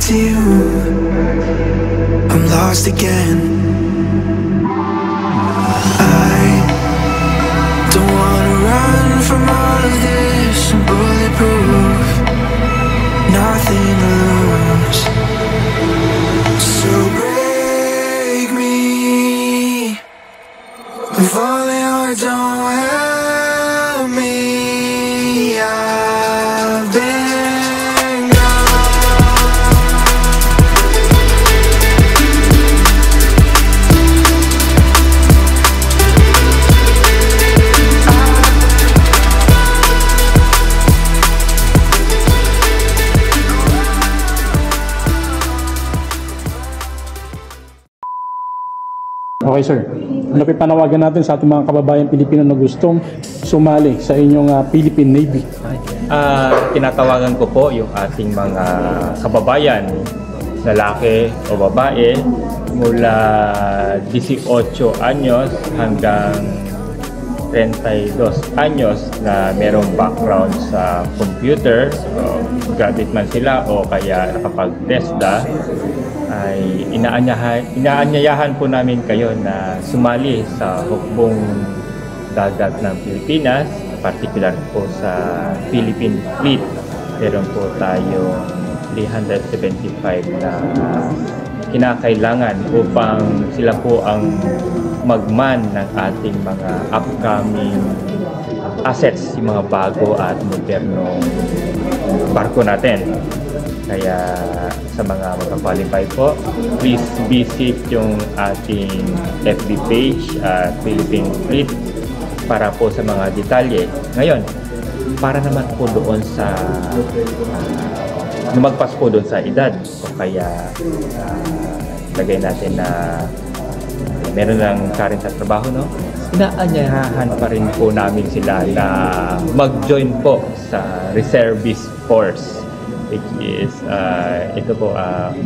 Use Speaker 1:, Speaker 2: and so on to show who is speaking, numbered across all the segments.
Speaker 1: to you, I'm lost again. I don't wanna run from all of this. I'm bulletproof, nothing to lose. So break me, if only I don't help me. I've been
Speaker 2: Okay sir, ano pa panawagan natin sa ating mga kababayan Pilipino na gustong sumali sa inyong Philippine Navy?
Speaker 3: Tinatawagan ko po yung ating mga kababayan, lalaki o babae, mula 18 anyos hanggang 32 anyos na merong background sa computer, graduate man sila o kaya nakapag-TESDA, ay inaanyayahan po namin kayo na sumali sa hukbong dagat ng Pilipinas, particular po sa Philippine Fleet. Meron po tayong 375 na kinakailangan upang sila po ang magman ng ating mga upcoming assets, yung mga bago at modernong barko natin. Kaya sa mga magka-qualify po, please visit yung ating FB page at Philippine Fleet para po sa mga detalye. Ngayon, para naman po doon sa lumagpas po doon sa edad, o kaya lagay natin na meron lang current sa trabaho, no? Inaanyayahan pa rin po namin sila na mag-join po sa reservist force, which is ito po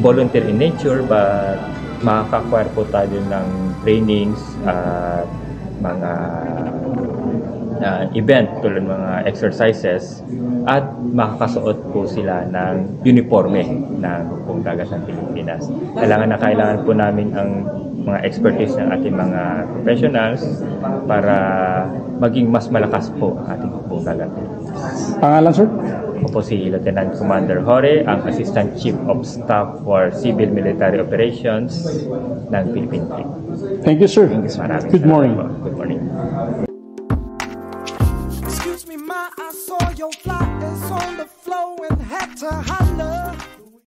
Speaker 3: volunteer in nature, but makaka-acquire po tayo ng trainings at mga event tulad mga exercises, at makakasuot po sila ng uniforme ng hukbong dagat ng Pilipinas. Kailangan po namin ang mga expertise ng ating mga professionals para maging mas malakas po ang ating hukbong dagat.
Speaker 2: Pangalan sir?
Speaker 3: Ako po si Lieutenant Commander Jorge, ang Assistant Chief of Staff for Civil Military Operations ng Philippine Fleet.
Speaker 2: Thank you sir. Good morning.
Speaker 3: Good morning.
Speaker 4: Excuse me, ma, I saw your fly is on the floor and had to holler.